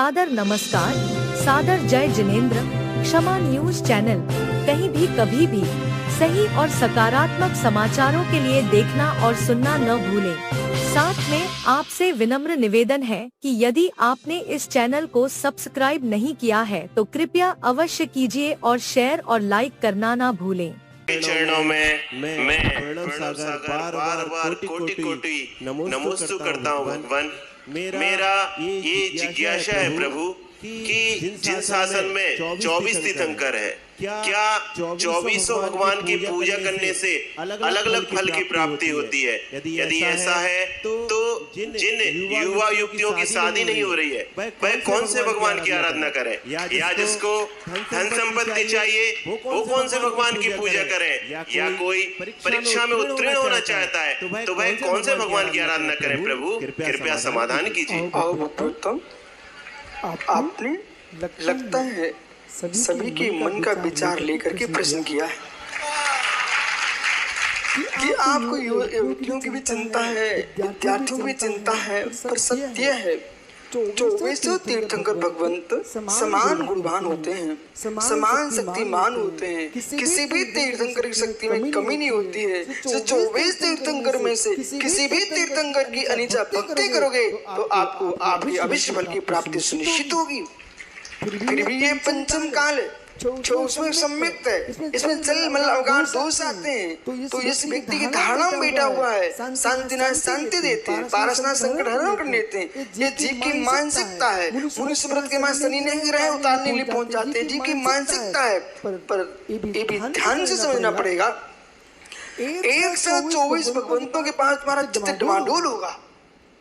सादर नमस्कार, सादर जय जिनेंद्र। क्षमा न्यूज चैनल कहीं भी कभी भी सही और सकारात्मक समाचारों के लिए देखना और सुनना न भूलें। साथ में आपसे विनम्र निवेदन है कि यदि आपने इस चैनल को सब्सक्राइब नहीं किया है तो कृपया अवश्य कीजिए और शेयर और लाइक करना ना भूलें। चरणों में मैं प्रणव सागर बार बार कोटि कोटि नमोस्तु करता हूँ भगवान। मेरा ये जिज्ञासा है प्रभु कि जिन शासन में 24 तीर्थंकर है, क्या 24 भगवान की पूजा करने से अलग अलग फल की प्राप्ति होती है? यदि ऐसा है तो जिन युवा युवतियों की शादी नहीं हो रही है वह कौन से भगवान की आराधना करें? या जिसको धन संपत्ति चाहिए वो कौन से भगवान की पूजा करें? या कोई परीक्षा में उत्तीर्ण होना चाहता है तो वह कौन से भगवान की आराधना करें? प्रभु कृपया समाधान कीजिए। आपने लगता है सभी के मन का विचार लेकर के प्रश्न किया है कि आपको युवतियों की भी चिंता है, विद्यार्थियों की भी चिंता है, पर सत्य है 24 तीर्थंकर भगवंत समान गुणवान होते हैं, समान शक्तिमान होते हैं। किसी भी तीर्थंकर की शक्ति में कमी नहीं होती है। 24 तीर्थंकर में से किसी भी तीर्थंकर की अनिचा भक्ति करोगे तो आपको आपकी अवश्य फल की प्राप्ति सुनिश्चित होगी। फिर भी ये पंचम काल है, उसमें सम्मिलित है, इसमें जल मल अवगाढ़ दोष आते हैं। तो इस व्यक्ति की धारणा में बैठा हुआ है, शांति देते हैं, पारसना संकट हरण कर लेते हैं। ये जीव की मानसिकता है। मनुष्य व्रत के मां शनि ने ग्रह उतारने के लिए पहुंच जाते हैं। जीव की मानसिकता है, पर ये भी ध्यान से समझना पड़ेगा। 124 भगवंतों के पास तुम्हारा चित्त डमाडोल होगा,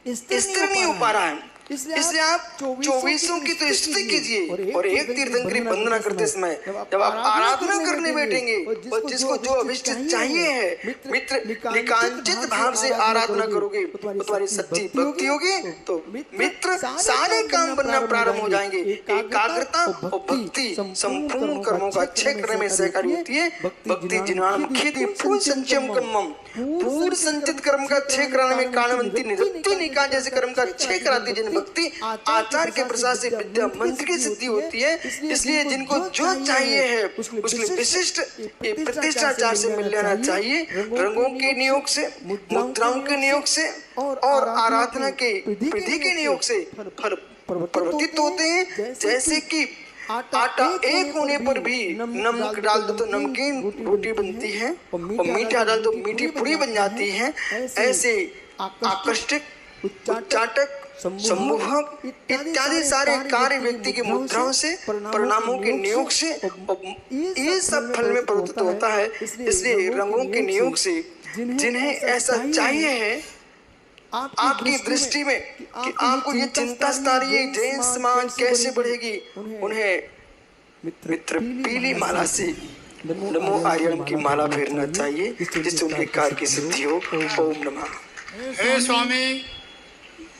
स्थिर नहीं हो पा रहा है। इसलिए आप 24 की तो स्तुति कीजिए और एक तीर्थंकर की वंदना करते समय जब आप आराधना करने बैठेंगे और जिसको जो अभिष्ट चाहिए है मित्र निकांचित भाव से आराधना करोगे तो तुम्हारी सच्ची भक्ति होगी तो मित्र सारे काम बनना प्रारंभ हो जाएंगे। एकाग्रता और भक्ति संपूर्ण कर्मों का अच्छे करने में सहकारी होती है। भक्ति जिन्वान खेती पूर्ण संचयम कर्मम, पूर्ण संचित कर्म का अच्छे कराने में कारणवंती निवृत्ति निकाय जैसे कर्म का अच्छे कराती जिन भक्ति आचार के प्रसाद से विद्या मंत्र की सिद्धि होती है। इसलिए जिनको जो चाहिए है उसके विशिष्ट प्रतिष्ठाचार से मिल लेना चाहिए। रंगों के नियोग से, मुद्राओं के नियोग से और आराधना के विधि के नियोग से फल प्रवर्तित होते हैं। जैसे कि आटा एक होने पर भी नमक डाल दो तो नमकीन रोटी बनती है और मीठा डाल दो मीठी पूरी बन जाती है। ऐसे आकर्षक, उच्चाटक, सम्मोहक इत्यादि सारे कार्य व्यक्ति की मुद्राओं से, परिणामों के नियोग से ये सब फल में परिवर्तित होता है। इसलिए रंगों के नियोग से जिन्हें ऐसा चाहिए है आपकी दृष्टि में कि आपको ये चिंता सता रही है जैन समाज कैसे बढ़ेगी, उन्हें मित्र पीली माला से नमो आर्यम की माला फेरना चाहिए जिससे उनके कार्य की सिद्धि हो। ओम नमः। हे स्वामी,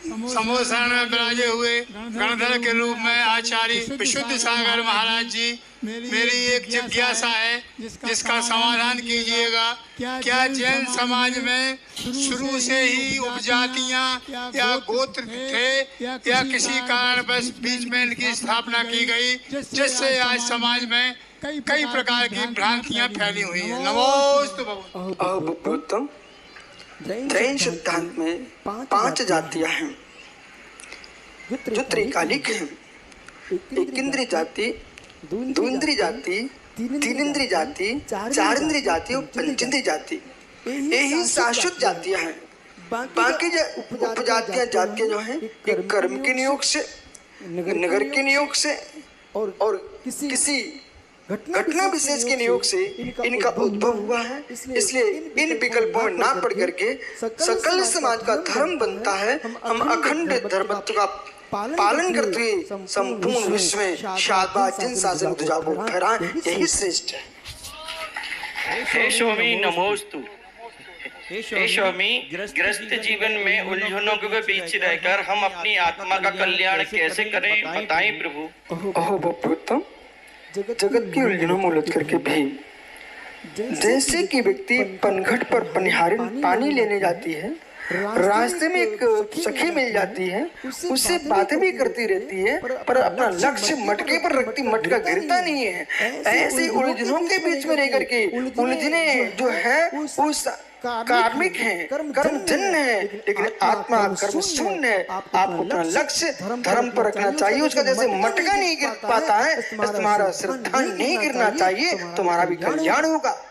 समोसन में विराजे हुए गणधर के रूप में आचार्य विशुद्ध सागर महाराज जी, मेरी एक जिज्ञासा है जिसका समाधान कीजिएगा। क्या जैन समाज में शुरू से ही उपजातियां या गोत्र थे या किसी कारण बस बीच में इनकी स्थापना की गई जिससे आज समाज में कई प्रकार की भ्रांतियां फैली हुई हैं? नमोस्तु भगवान। जैन सिद्धांत में 5 जातियां हैं जो त्रिकालिक हैं। एक इंद्रिय जाति, दो इंद्रिय जाति, तीन इंद्रिय जाति, 4 इंद्रिय जाति और 5 इंद्रिय जाति। यही शाश्वत जातियां हैं। बाकी उपजातियां जातियां जो हैं एक कर्म के नियोग से, नगर के नियोग से और किसी घटना विशेष के नियोग से इनका उद्भव हुआ है। इसलिए इन विकल्पों में ना पड़ करके सकल समाज का धर्म बनता है। हम अखंड धर्मत्व का पालन करते हुए संपूर्ण विश्व में शादबाद जिन शासन ध्वजा को फहराएं, यही श्रेष्ठ है। हे स्वामी नमोस्तु। हे स्वामी, ग्रस्त जीवन में उलझनों के बीच रहकर हम अपनी आत्मा का कल्याण कैसे करें, बताएं प्रभु। अहो भक्तों, जगत की उलझनों में उलझ करके भी जैसे कि व्यक्ति पनघट पर पनिहारिन पानी लेने जाती है रास्ते में एक सखी मिल जाती है, उससे बातें भी करती रहती है, पर अपना लक्ष्य मटके पर रखती, मटका गिरता नहीं है। ऐसी उलझनों के बीच में रह करके उलझने जो है उस कार्मिक है, कर्मजन्य है, लेकिन आत्मा कर्म शून्य है। आपको अपना लक्ष्य धर्म पर रखना चाहिए। उसका जैसे मटका नहीं गिर पाता है, तुम्हारा श्रद्धा नहीं गिरना चाहिए, तुम्हारा भी कल्याण होगा।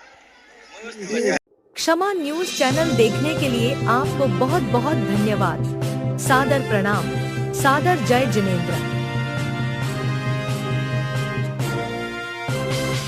क्षमा न्यूज चैनल देखने के लिए आपको बहुत बहुत धन्यवाद। सादर प्रणाम। सादर जय जिनेंद्र।